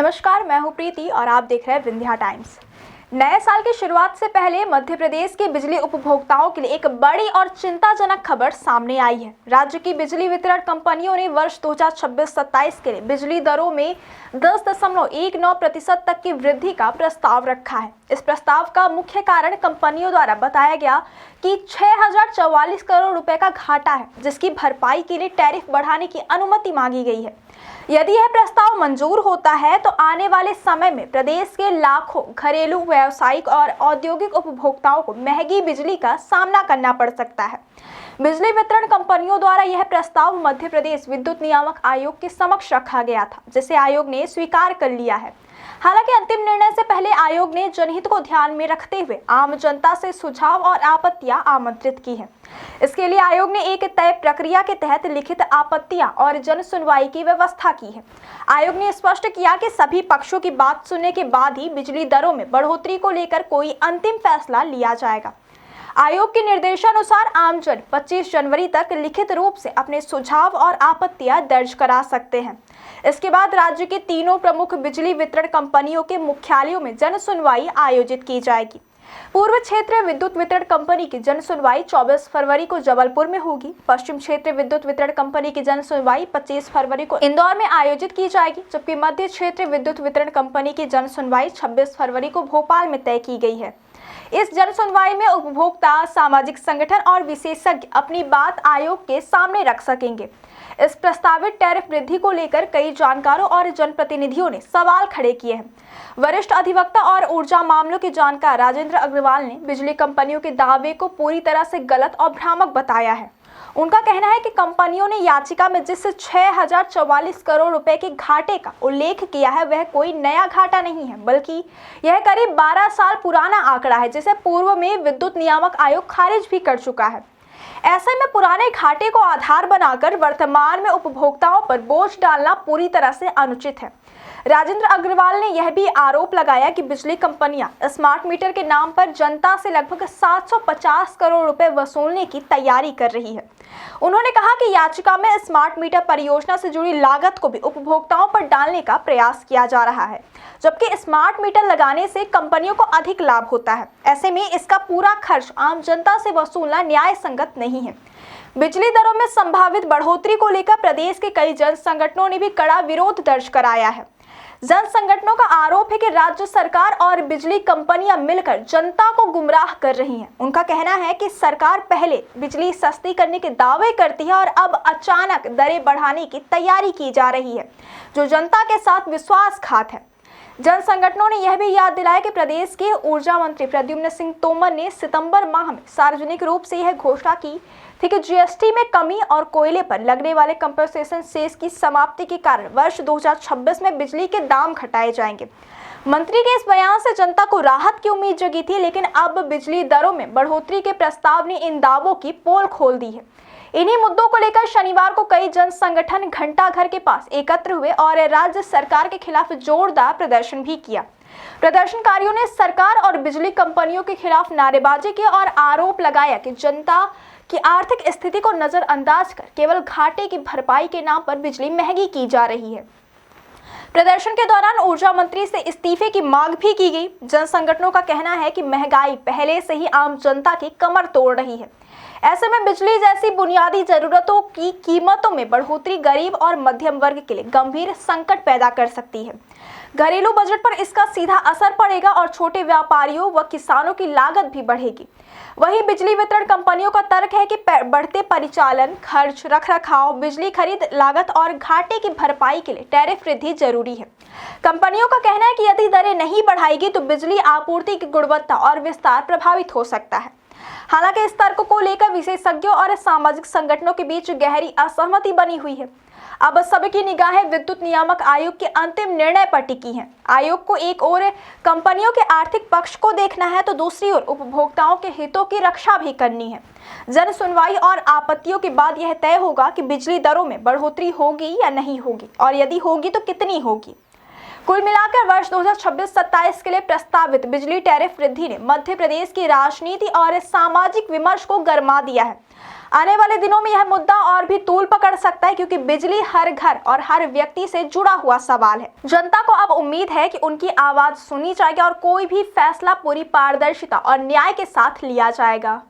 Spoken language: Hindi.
नमस्कार, मैं हूं प्रीति और आप देख रहे हैं विंध्या टाइम्स। नए साल की शुरुआत से पहले मध्य प्रदेश के बिजली उपभोक्ताओं के लिए एक बड़ी और चिंताजनक खबर सामने आई है। राज्य की बिजली वितरण कंपनियों ने वर्ष 2026-27 के लिए बिजली दरों में 10.19% तक की वृद्धि का प्रस्ताव रखा है। इस प्रस्ताव का मुख्य कारण कंपनियों द्वारा बताया गया कि 6044 करोड़ रुपए का घाटा है, जिसकी भरपाई के लिए टैरिफ बढ़ाने की अनुमति मांगी गई है। यदि यह प्रस्ताव मंजूर होता है तो आने वाले समय में प्रदेश के लाखों घरेलू, व्यावसायिक और औद्योगिक उपभोक्ताओं को महंगी बिजली का सामना करना पड़ सकता है। बिजली वितरण कंपनियों द्वारा यह प्रस्ताव मध्य प्रदेश विद्युत नियामक आयोग के समक्ष रखा गया था, जिसे आयोग ने स्वीकार कर लिया है। हालांकि अंतिम निर्णय से पहले आयोग ने जनहित को ध्यान में रखते हुए आम जनता से सुझाव और आपत्तियां आमंत्रित की हैं। इसके लिए आयोग ने एक तय प्रक्रिया के तहत लिखित आपत्तियां और जन सुनवाई की व्यवस्था की है। आयोग ने स्पष्ट किया कि सभी पक्षों की बात सुनने के बाद ही बिजली दरों में बढ़ोतरी को लेकर कोई अंतिम फैसला लिया जाएगा। आयोग के निर्देशानुसार आमजन 25 जनवरी तक लिखित रूप से अपने सुझाव और आपत्तियां दर्ज करा सकते हैं। इसके बाद राज्य के तीनों प्रमुख बिजली वितरण कंपनियों के मुख्यालयों में जन सुनवाई आयोजित की जाएगी। पूर्व क्षेत्र विद्युत वितरण कंपनी की जन सुनवाई 24 फरवरी को जबलपुर में होगी। पश्चिम क्षेत्र विद्युत वितरण कंपनी की जन सुनवाई 25 फरवरी को इंदौर में आयोजित की जाएगी, जबकि मध्य क्षेत्र विद्युत वितरण कंपनी की जन सुनवाई 26 फरवरी को भोपाल में तय की गई है। इस जन सुनवाई में उपभोक्ता, सामाजिक संगठन और विशेषज्ञ अपनी बात आयोग के सामने रख सकेंगे। इस प्रस्तावित टैरिफ वृद्धि को लेकर कई जानकारों और जनप्रतिनिधियों ने सवाल खड़े किए हैं। वरिष्ठ अधिवक्ता और ऊर्जा मामलों के जानकार राजेंद्र अग्रवाल ने बिजली कंपनियों के दावे को पूरी तरह से गलत और भ्रामक बताया है। उनका कहना है कि कंपनियों ने याचिका में जिस 6044 करोड़ रुपए के घाटे का उल्लेख किया है, वह कोई नया घाटा नहीं है, बल्कि यह करीब 12 साल पुराना आंकड़ा है, जिसे पूर्व में विद्युत नियामक आयोग खारिज भी कर चुका है। ऐसे में पुराने घाटे को आधार बनाकर वर्तमान में उपभोक्ताओं पर बोझ डालना पूरी तरह से अनुचित है। राजेंद्र अग्रवाल ने यह भी आरोप लगाया कि बिजली कंपनियां स्मार्ट मीटर के नाम पर जनता से लगभग 750 करोड़ रुपए वसूलने की तैयारी कर रही है। उन्होंने कहा कि याचिका में स्मार्ट मीटर परियोजना से जुड़ी लागत को भी उपभोक्ताओं पर डालने का प्रयास किया जा रहा है, जबकि स्मार्ट मीटर लगाने से कंपनियों को अधिक लाभ होता है। ऐसे में इसका पूरा खर्च आम जनता से वसूलना न्याय संगत नहीं है। बिजली दरों में संभावित बढ़ोतरी को लेकर प्रदेश के कई जन संगठनों ने भी कड़ा विरोध दर्ज कराया है। जन संगठनों का आरोप है कि राज्य सरकार और बिजली कंपनियां मिलकर जनता को गुमराह कर रही हैं। उनका कहना है कि सरकार पहले बिजली सस्ती करने के दावे करती है और अब अचानक दरें बढ़ाने की तैयारी की जा रही है, जो जनता के साथ विश्वासघात है। जन संगठनों ने यह भी याद दिलाया कि प्रदेश के ऊर्जा मंत्री प्रद्युम्न सिंह तोमर ने सितंबर माह में सार्वजनिक रूप से यह घोषणा की थी कि जीएसटी में कमी और कोयले पर लगने वाले कंपनसेशन सेस की समाप्ति के कारण वर्ष 2026 में बिजली के दाम घटाए जाएंगे। मंत्री के इस बयान से जनता को राहत की उम्मीद जगी थी, लेकिन अब बिजली दरों में बढ़ोतरी के प्रस्ताव ने इन दावों की पोल खोल दी है। इन्हीं मुद्दों को लेकर शनिवार को कई जन संगठन घंटाघर के पास एकत्र हुए और राज्य सरकार के खिलाफ जोरदार प्रदर्शन भी किया। प्रदर्शनकारियों ने सरकार और बिजली कंपनियों के खिलाफ नारेबाजी की और आरोप लगाया कि जनता की आर्थिक स्थिति को नजरअंदाज कर केवल घाटे की भरपाई के नाम पर बिजली महंगी की जा रही है। प्रदर्शन के दौरान ऊर्जा मंत्री से इस्तीफे की मांग भी की गई। जन संगठनों का कहना है कि महंगाई पहले से ही आम जनता की कमर तोड़ रही है। ऐसे में बिजली जैसी बुनियादी जरूरतों की कीमतों में बढ़ोतरी गरीब और मध्यम वर्ग के लिए गंभीर संकट पैदा कर सकती है। घरेलू बजट पर इसका सीधा असर पड़ेगा और छोटे व्यापारियों व किसानों की लागत भी बढ़ेगी। वहीं बिजली वितरण कंपनियों का तर्क है कि बढ़ते परिचालन खर्च, रखरखाव, बिजली खरीद लागत और घाटे की भरपाई के लिए टैरिफ वृद्धि जरूरी है। कंपनियों का कहना है कि यदि दरें नहीं बढ़ाएगी तो बिजली आपूर्ति की गुणवत्ता और विस्तार प्रभावित हो सकता है। हालांकि इस तर्क को लेकर विशेषज्ञों और सामाजिक संगठनों के बीच गहरी असहमति बनी हुई है। अब सबकी निगाहें विद्युत नियामक आयोग के अंतिम निर्णय पर टिकी हैं। आयोग को एक ओर कंपनियों के आर्थिक पक्ष को देखना है, तो दूसरी ओर उपभोक्ताओं के हितों की रक्षा भी करनी है। जन सुनवाई और आपत्तियों के बाद यह तय होगा कि बिजली दरों में बढ़ोतरी होगी या नहीं होगी, और यदि होगी तो कितनी होगी। कुल मिलाकर वर्ष 2026-27 के लिए प्रस्तावित बिजली टैरिफ वृद्धि ने मध्य प्रदेश की राजनीति और सामाजिक विमर्श को गरमा दिया है। आने वाले दिनों में यह मुद्दा और भी तूल पकड़ सकता है, क्योंकि बिजली हर घर और हर व्यक्ति से जुड़ा हुआ सवाल है। जनता को अब उम्मीद है कि उनकी आवाज सुनी जाएगी और कोई भी फैसला पूरी पारदर्शिता और न्याय के साथ लिया जाएगा।